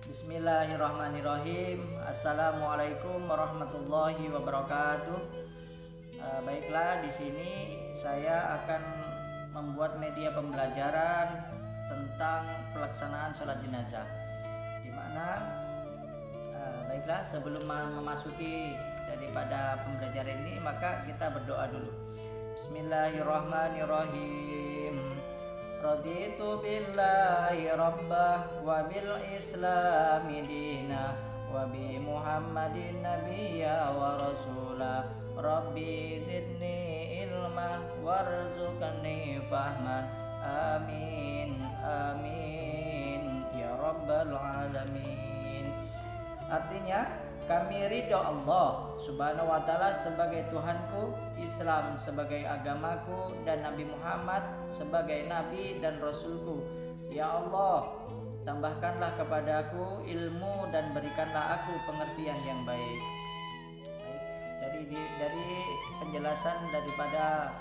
Bismillahirrahmanirrahim. Assalamualaikum warahmatullahi wabarakatuh. Baiklah, di sini saya akan membuat media pembelajaran tentang pelaksanaan sholat jenazah. Baiklah, sebelum memasuki daripada pembelajaran ini, maka kita berdoa dulu. Bismillahirrahmanirrahim. Raditu billahi rabbah wa bil islami dina wa bi muhammadin nabiyya wa rasula. Rabbi zidni ilma warzuqni fahman. Amin amin ya rabbal alamin. Artinya, kami ridho Allah subhanahu wa ta'ala sebagai Tuhanku, Islam sebagai agamaku, dan Nabi Muhammad sebagai Nabi dan Rasulku. Ya Allah, tambahkanlah kepadaku ilmu dan berikanlah aku pengertian yang baik. Dari penjelasan daripada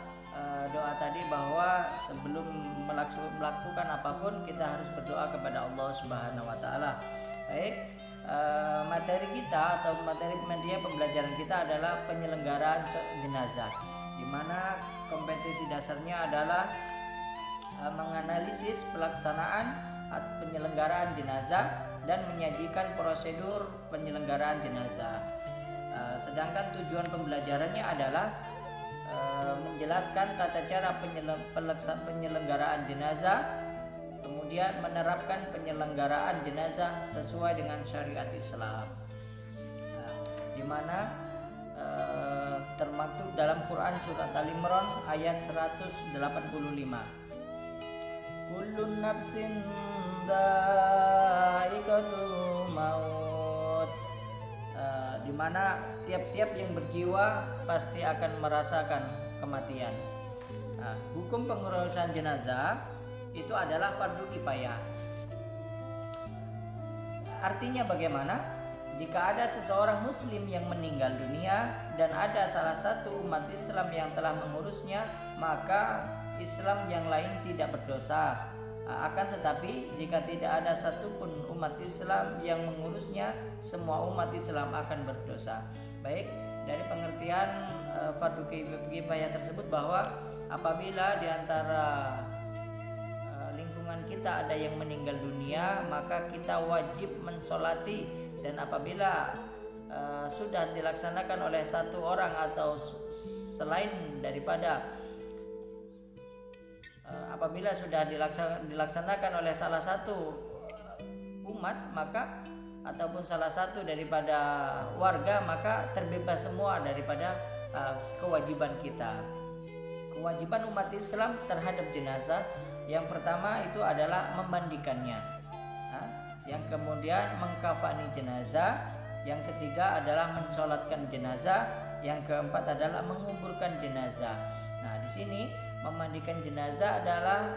doa tadi, bahwa sebelum melakukan apapun kita harus berdoa kepada Allah subhanahu wa ta'ala. Baik, materi kita atau materi media pembelajaran kita adalah penyelenggaraan jenazah, di mana kompetisi dasarnya adalah menganalisis pelaksanaan penyelenggaraan jenazah dan menyajikan prosedur penyelenggaraan jenazah. Sedangkan tujuan pembelajarannya adalah menjelaskan tata cara penyelenggaraan jenazah, kemudian menerapkan penyelenggaraan jenazah sesuai dengan syariat Islam, di mana termaktub dalam Quran surat Al-Imran ayat 185. Kullun nafsin dha'iqatul maut, di mana tiap-tiap yang berjiwa pasti akan merasakan kematian. Hukum pengurusan jenazah itu adalah fardu kifayah. Artinya bagaimana? Jika ada seseorang muslim yang meninggal dunia dan ada salah satu umat Islam yang telah mengurusnya, maka Islam yang lain tidak berdosa. Akan tetapi jika tidak ada satupun umat Islam yang mengurusnya, semua umat Islam akan berdosa. Baik, dari pengertian fardu kifayah tersebut, bahwa apabila di antara kita ada yang meninggal dunia, maka kita wajib mensolati, dan apabila sudah dilaksanakan oleh satu orang atau selain daripada apabila sudah dilaksanakan oleh salah satu umat, maka ataupun salah satu daripada warga, maka terbebas semua daripada kewajiban kita. Kewajiban umat Islam terhadap jenazah, yang pertama itu adalah memandikannya, yang kemudian mengkafani jenazah, yang ketiga adalah mensolatkan jenazah, yang keempat adalah menguburkan jenazah. Nah, di sini memandikan jenazah adalah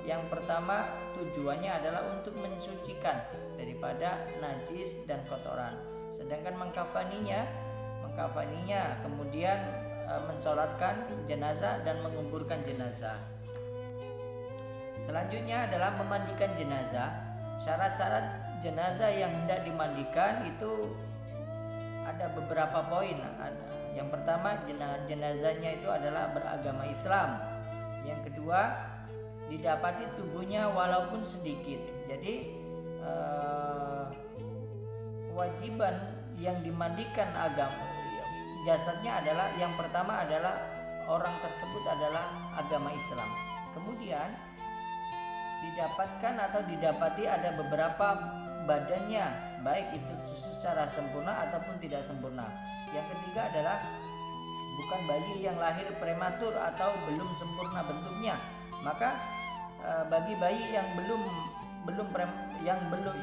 yang pertama tujuannya adalah untuk mensucikan daripada najis dan kotoran. Sedangkan mengkafaninya kemudian mensolatkan jenazah dan menguburkan jenazah. Selanjutnya adalah memandikan jenazah. Syarat-syarat jenazah yang hendak dimandikan itu ada beberapa poin. Yang pertama, jenazahnya itu adalah beragama Islam. Yang kedua, didapati tubuhnya walaupun sedikit. Jadi kewajiban yang dimandikan jasadnya adalah, yang pertama adalah orang tersebut adalah agama Islam. Kemudian didapatkan atau didapati ada beberapa badannya, baik itu susu secara sempurna ataupun tidak sempurna. Yang ketiga adalah bukan bayi yang lahir prematur atau belum sempurna bentuknya. Maka bagi bayi yang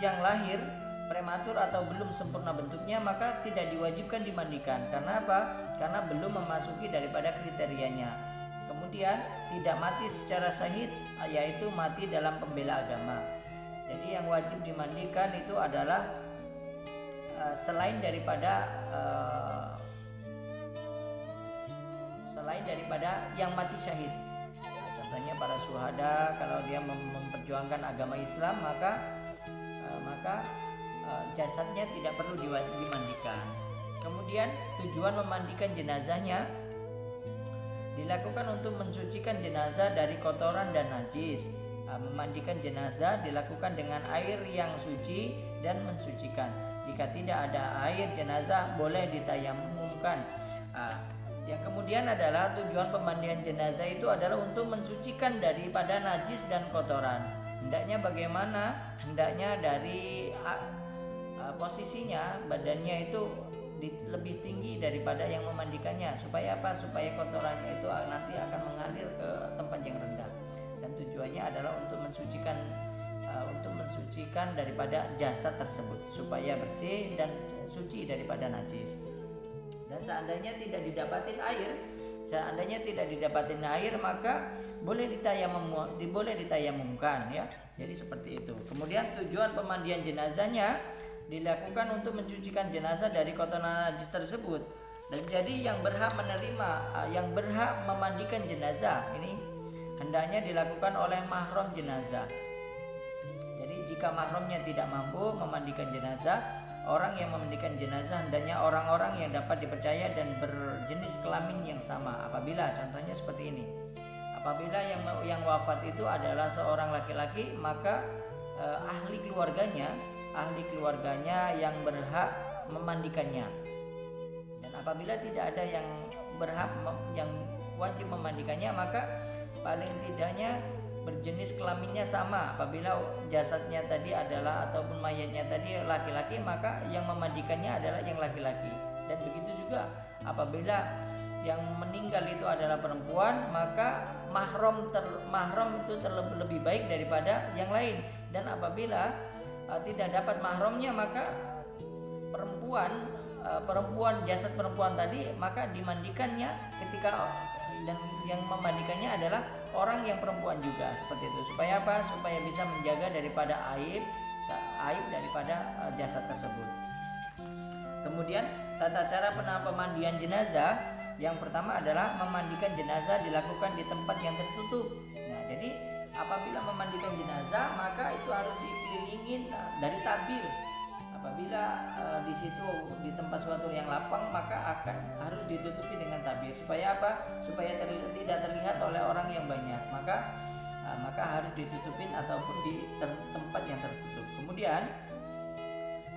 yang lahir prematur atau belum sempurna bentuknya, maka tidak diwajibkan dimandikan. Karena apa? Karena belum memasuki daripada kriterianya. Kemudian tidak mati secara syahid, yaitu mati dalam pembela agama. Jadi yang wajib dimandikan itu adalah selain daripada yang mati syahid. Contohnya para syuhada, kalau dia memperjuangkan agama Islam, maka maka jasadnya tidak perlu dimandikan. Kemudian tujuan memandikan jenazahnya dilakukan untuk mensucikan jenazah dari kotoran dan najis. Memandikan jenazah dilakukan dengan air yang suci dan mensucikan. Jika tidak ada air, jenazah boleh ditayamumkan. Yang kemudian adalah tujuan pemandian jenazah itu adalah untuk mensucikan daripada najis dan kotoran. Hendaknya bagaimana? Hendaknya dari posisinya badannya itu lebih tinggi daripada yang memandikannya. Supaya apa? Supaya kotorannya itu nanti akan mengalir ke tempat yang rendah. Dan tujuannya adalah untuk mensucikan daripada jasad tersebut supaya bersih dan suci daripada najis. Dan seandainya tidak didapatin air, maka boleh ditayamumkan ya. Jadi seperti itu. Kemudian tujuan pemandian jenazahnya dilakukan untuk mensucikan jenazah dari kotoran najis tersebut. Dan jadi yang berhak memandikan jenazah ini hendaknya dilakukan oleh mahram jenazah. Jadi jika mahramnya tidak mampu memandikan jenazah, orang yang memandikan jenazah hendaknya orang-orang yang dapat dipercaya dan berjenis kelamin yang sama. Apabila contohnya seperti ini, apabila yang wafat itu adalah seorang laki-laki, maka ahli keluarganya yang berhak memandikannya. Dan apabila tidak ada yang yang wajib memandikannya, maka paling tidaknya berjenis kelaminnya sama. Apabila jasadnya tadi adalah ataupun mayatnya tadi laki-laki, maka yang memandikannya adalah yang laki-laki. Dan begitu juga apabila yang meninggal itu adalah perempuan, maka mahram itu lebih baik daripada yang lain. Dan apabila tidak dapat mahramnya, maka jasad perempuan tadi maka dimandikannya dan yang memandikannya adalah orang yang perempuan juga, seperti itu. Supaya apa? Supaya bisa menjaga daripada aib daripada jasad tersebut. Kemudian tata cara pemandian jenazah, yang pertama adalah memandikan jenazah dilakukan di tempat yang tertutup. Nah, jadi apabila memandikan jenazah maka itu harus dikelilingin dari tabir. Apabila di situ di tempat suatu yang lapang, maka harus ditutupi dengan tabir. Supaya apa? Supaya tidak terlihat oleh orang yang banyak. Maka harus ditutupin ataupun di tempat yang tertutup. Kemudian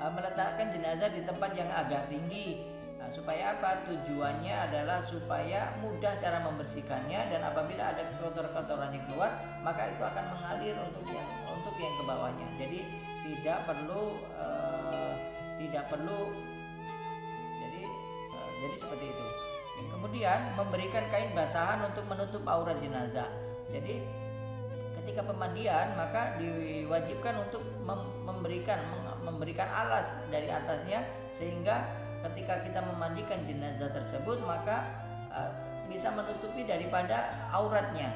meletakkan jenazah di tempat yang agak tinggi. Supaya apa? Tujuannya adalah supaya mudah cara membersihkannya, dan apabila ada kotoran yang keluar, maka itu akan mengalir untuk yang ke bawahnya. Jadi tidak perlu jadi seperti itu. Dan kemudian memberikan kain basahan untuk menutup aurat jenazah. Jadi ketika pemandian maka diwajibkan untuk memberikan alas dari atasnya, sehingga ketika kita memandikan jenazah tersebut maka bisa menutupi daripada auratnya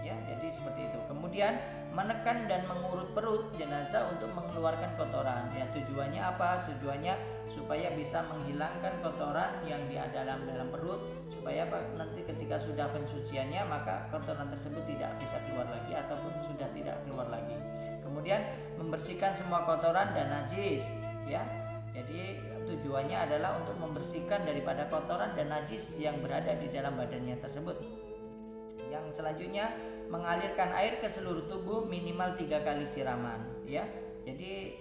ya. Jadi seperti itu. Kemudian menekan dan mengurut perut jenazah untuk mengeluarkan kotoran. Ya, tujuannya apa? Tujuannya supaya bisa menghilangkan kotoran yang di dalam perut, supaya nanti ketika sudah pensuciannya maka kotoran tersebut tidak bisa keluar lagi ataupun sudah tidak keluar lagi. Kemudian membersihkan semua kotoran dan najis ya. Jadi tujuannya adalah untuk membersihkan daripada kotoran dan najis yang berada di dalam badannya tersebut. Yang selanjutnya mengalirkan air ke seluruh tubuh minimal 3 kali siraman ya. Jadi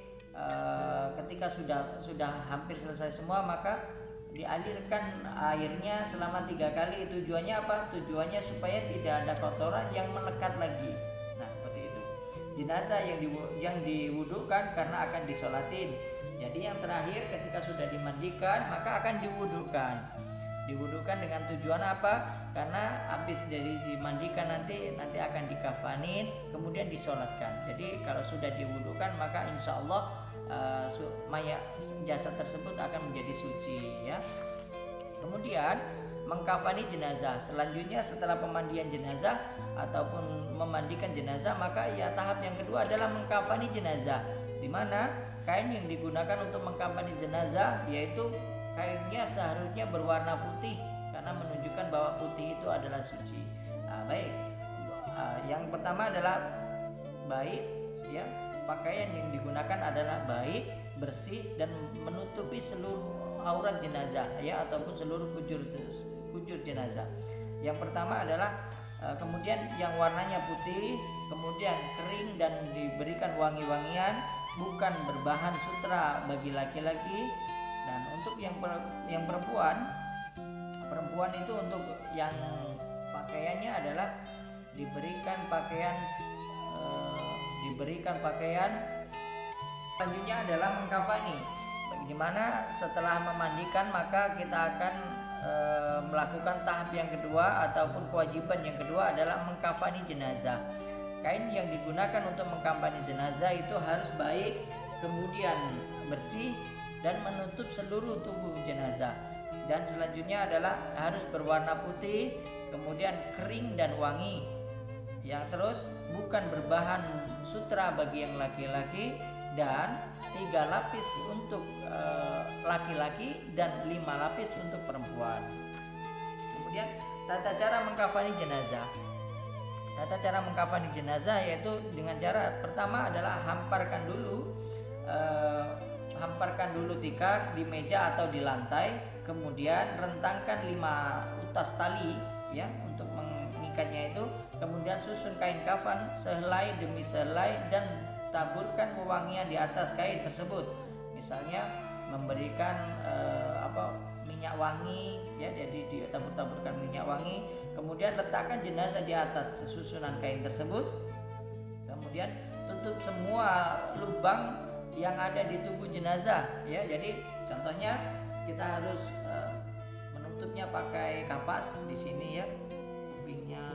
ketika sudah hampir selesai semua maka dialirkan airnya selama 3 kali. Tujuannya apa? Tujuannya supaya tidak ada kotoran yang melekat lagi. Nah, seperti itu. Jenazah yang diwudukan karena akan disolatin. Jadi yang terakhir ketika sudah dimandikan maka akan diwudukan dengan tujuan apa? Karena habis dari dimandikan nanti akan dikafanin kemudian disolatkan. Jadi kalau sudah diwudukan maka insya Allah mayat jasad tersebut akan menjadi suci ya. Kemudian mengkafani jenazah. Selanjutnya setelah pemandian jenazah ataupun memandikan jenazah, maka tahap yang kedua adalah mengkafani jenazah, di mana kain yang digunakan untuk mengkafani jenazah yaitu kainnya seharusnya berwarna putih karena menunjukkan bahwa putih itu adalah suci. Baik. Yang pertama adalah baik ya, pakaian yang digunakan adalah baik, bersih dan menutupi seluruh aurat jenazah ya, ataupun seluruh kujur jenazah. Yang pertama adalah kemudian yang warnanya putih, kemudian kering dan diberikan wangi-wangian, bukan berbahan sutra bagi laki-laki. Dan untuk yang perempuan itu untuk yang pakaiannya adalah diberikan pakaian selanjutnya adalah mengkafani, di mana setelah memandikan maka kita akan melakukan tahap yang kedua ataupun kewajiban yang kedua adalah mengkafani jenazah. Kain yang digunakan untuk mengkafani jenazah itu harus baik, kemudian bersih dan menutup seluruh tubuh jenazah. Dan selanjutnya adalah harus berwarna putih, kemudian kering dan wangi. Yang terus bukan berbahan sutra bagi yang laki-laki, dan 3 lapis untuk laki-laki dan 5 lapis untuk perempuan. Kemudian tata cara mengkafani jenazah. Tata cara mengkafani jenazah yaitu dengan cara pertama adalah hamparkan dulu tikar di meja atau di lantai, kemudian rentangkan 5 utas tali ya untuk mengikatnya itu, kemudian susun kain kafan sehelai demi sehelai dan taburkan wewangian di atas kain tersebut. Misalnya memberikan minyak wangi ya, jadi ditabur-taburkan minyak wangi, kemudian letakkan jenazah di atas susunan kain tersebut, kemudian tutup semua lubang yang ada di tubuh jenazah ya. Jadi contohnya kita harus menutupnya pakai kapas di sini ya, kupingnya,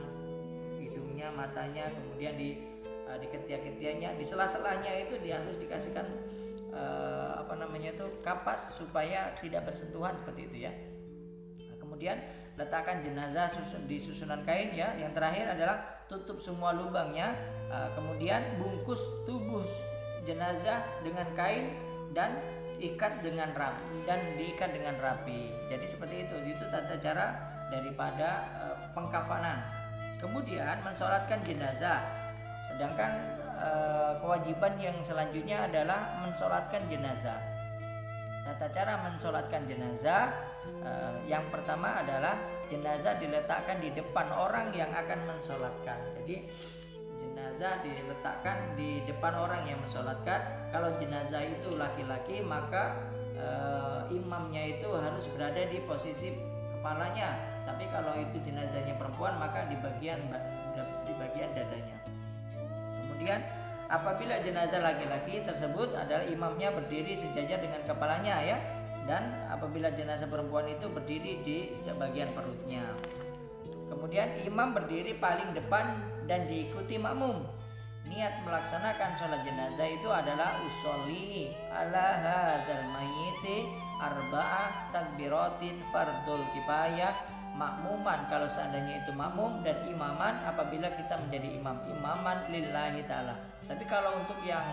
hidungnya, matanya, kemudian di ketiak-ketiaknya, di sela-selanya itu dia harus dikasihkan kapas supaya tidak bersentuhan seperti itu ya. Nah, kemudian letakkan jenazah di susunan kain ya. Yang terakhir adalah tutup semua lubangnya, kemudian bungkus tubuh jenazah dengan kain dan diikat dengan rapi. Jadi seperti itu tata cara daripada pengkafanan. Kemudian mensolatkan jenazah. Sedangkan kewajiban yang selanjutnya adalah mensolatkan jenazah. Tata cara mensolatkan jenazah yang pertama adalah jenazah diletakkan di depan orang yang akan mensolatkan. Jadi jenazah diletakkan di depan orang yang mensolatkan. Kalau jenazah itu laki-laki maka imamnya itu harus berada di posisi kepalanya. Tapi kalau itu jenazahnya perempuan maka di bagian dadanya. Kemudian apabila jenazah laki-laki tersebut adalah imamnya berdiri sejajar dengan kepalanya ya, dan apabila jenazah perempuan itu berdiri di bagian perutnya. Kemudian imam berdiri paling depan dan diikuti makmum. Niat melaksanakan sholat jenazah itu adalah usolli ala hadzal mayyiti arba'ah takbiratin fardul kifayah makmuman kalau seandainya itu makmum, dan imaman apabila kita menjadi imaman lillahi ta'ala. Tapi kalau untuk yang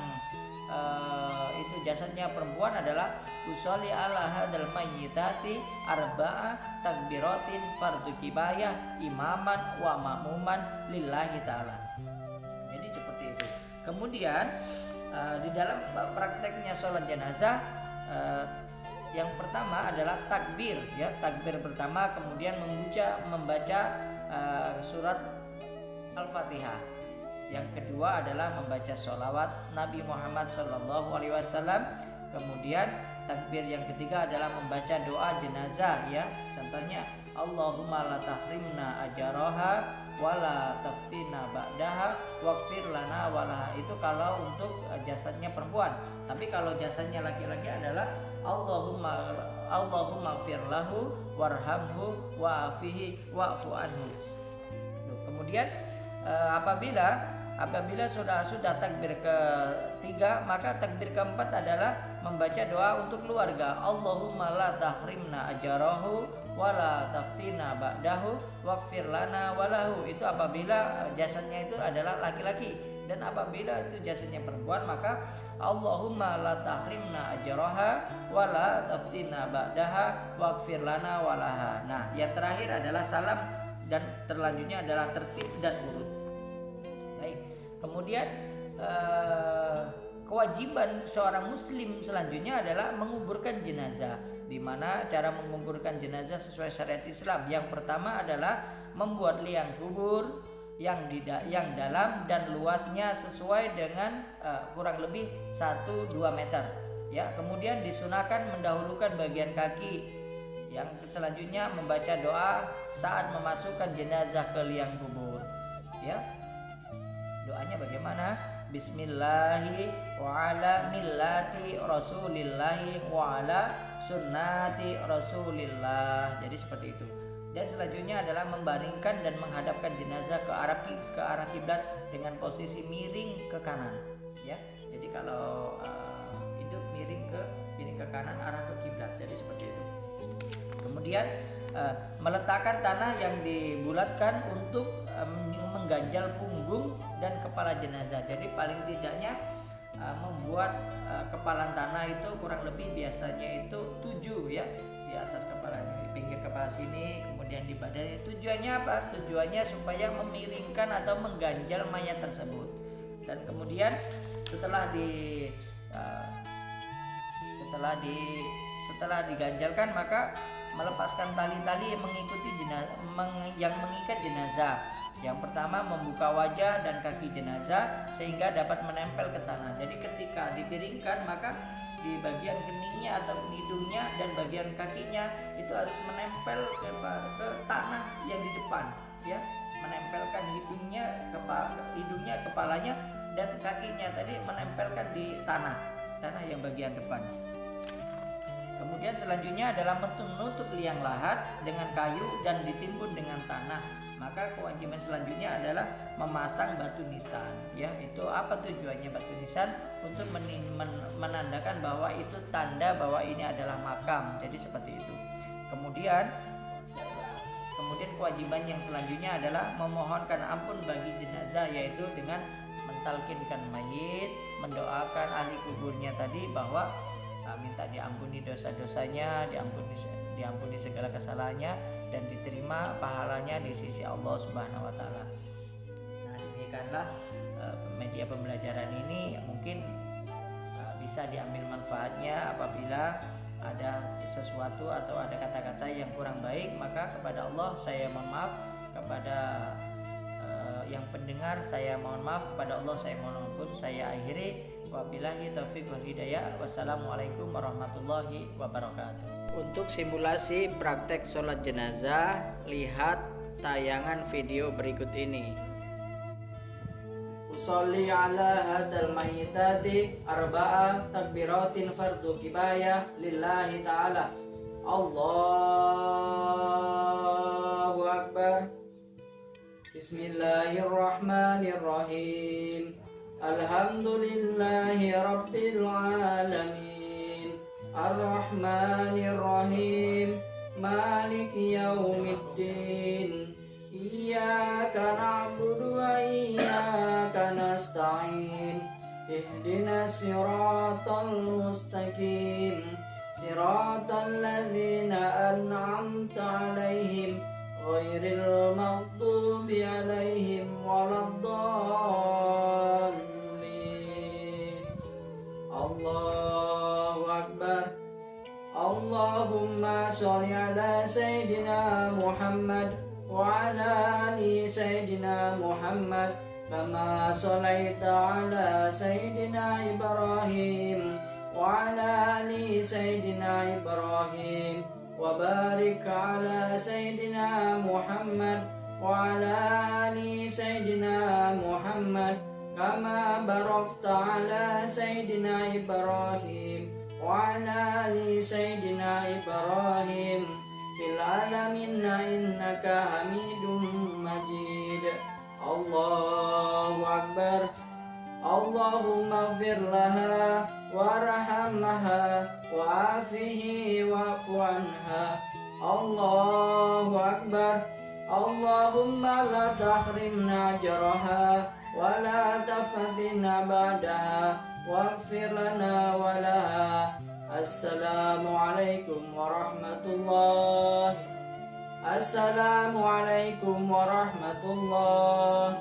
itu jasadnya perempuan adalah usolli ala hadzal mayyitati arba'ah takbiratin fardhu kifayah imaman wa makmuman lillahi ta'ala. Jadi seperti itu. Kemudian di dalam prakteknya sholat jenazah yang pertama adalah takbir ya, takbir pertama, kemudian membaca surat Al-Fatihah. Yang kedua adalah membaca sholawat Nabi Muhammad SAW. Kemudian takbir yang ketiga adalah membaca doa jenazah ya. Contohnya Allahumma la tahrimna ajaraha wa la taftina ba'daha waghfir lana walaha. Itu kalau untuk jasadnya perempuan. Tapi kalau jasadnya laki-laki adalah Allahumma fir lahu warhamhu wa'afihi wa'fu anhu. Kemudian apabila sudah takbir ketiga, maka takbir keempat adalah membaca doa untuk keluarga. Allahumma la tahrimna ajarahu wa la taftina ba'dahu waghfir lana walahu. Itu apabila jasadnya itu adalah laki-laki. Dan apabila itu jasadnya perempuan, maka Allahumma la tahrimna ajraha wa la taftina ba'daha waghfir lana walaha. Nah, yang terakhir adalah salam dan terlanjutnya adalah tertib dan urut. Baik. Kemudian kewajiban seorang muslim selanjutnya adalah menguburkan jenazah. Di mana cara menguburkan jenazah sesuai syariat Islam? Yang pertama adalah membuat liang kubur yang dalam dan luasnya sesuai dengan kurang lebih 1-2 meter. Ya, kemudian disunahkan mendahulukan bagian kaki. Yang selanjutnya membaca doa saat memasukkan jenazah ke liang kubur. Ya, doanya bagaimana? Bismillahi wa ala millati rasulillahi wa ala sunnati rasulillah. Jadi seperti itu. Dan selanjutnya adalah membaringkan dan menghadapkan jenazah ke arah kiblat dengan posisi miring ke kanan. Ya, jadi kalau itu miring ke kanan arah ke kiblat. Jadi seperti itu. Kemudian meletakkan tanah yang dibulatkan untuk mengganjal punggung dan kepala jenazah. Jadi paling tidaknya membuat kepalan tanah itu kurang lebih biasanya itu 7 ya, di atas kepalanya, di pinggir kepala sini, kemudian di badan. Tujuannya apa? Tujuannya supaya memiringkan atau mengganjal mayat tersebut. Dan kemudian setelah diganjalkan, maka melepaskan tali-tali yang mengikat jenazah. Yang pertama membuka wajah dan kaki jenazah sehingga dapat menempel ke tanah. Jadi ketika dipiringkan, maka di bagian keningnya atau hidungnya dan bagian kakinya itu harus menempel ke tanah yang di depan, ya, menempelkan hidungnya, kepalanya dan kakinya tadi menempelkan di tanah yang bagian depan. Kemudian selanjutnya adalah menutup liang lahat dengan kayu dan ditimbun dengan tanah. Maka kewajiban selanjutnya adalah memasang batu nisan. Ya, itu apa tujuannya batu nisan? Untuk menandakan bahwa itu tanda bahwa ini adalah makam. Jadi seperti itu. Kemudian kewajiban yang selanjutnya adalah memohonkan ampun bagi jenazah, yaitu dengan mentalkinkan mayit, mendoakan ahli kuburnya tadi bahwa minta diampuni dosa-dosanya, diampuni segala kesalahannya dan diterima pahalanya di sisi Allah Subhanahu wa taala. Nah, demikianlah media pembelajaran ini mungkin bisa diambil manfaatnya. Apabila ada sesuatu atau ada kata-kata yang kurang baik, maka kepada Allah saya mohon maaf, kepada yang pendengar saya mohon maaf, kepada Allah saya mohon ampun. Saya akhiri, wabillahi taufiq wal hidayah. Wassalamualaikum warahmatullahi wabarakatuh. Untuk simulasi praktek sholat jenazah, lihat tayangan video berikut ini. Usolli ala hadal mayyitati arba'a takbiratin fardu kibaya lillahi ta'ala. Allahu akbar. Bismillahirrahmanirrahim. Alhamdulillahi rabbil alamin. Ar-Rahmanir-Rahim. Maliki yaumiddin. Iyyaka na'budu wa iyyaka nasta'in. Ihdinas siratal mustaqim. Siratal ladzina an'amta 'alaihim ghairil maghdubi 'alaihim waladdallin. Allahu akbar. Allahumma sholli ala sayyidina Muhammad wa ala ali sayyidina Muhammad kama sholaita ala sayyidina Ibrahim wa ala ali sayyidina Ibrahim wa barik ala sayyidina Muhammad wa ala ali sayyidina Muhammad kama barakta ala sayyidina Ibrahim wa ala ali sayyidina Ibrahim fil alamin innaka Hamidum Majid. Allahu akbar. Allahumma ighfir laha warhamha wa'afihi wa'fu anha. Allahu akbar. Allahumma la tahrimna ajraha wa la tafadhina ba'daha waghfir lana wa laha. Assalamualaikum warahmatullahi. Assalamualaikum warahmatullahi.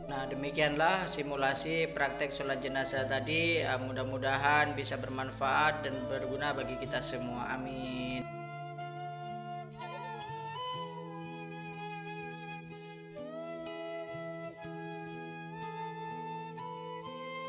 Nah, Demikianlah simulasi praktek sholat jenazah tadi. Mudah-mudahan bisa bermanfaat dan berguna bagi kita semua. Amin.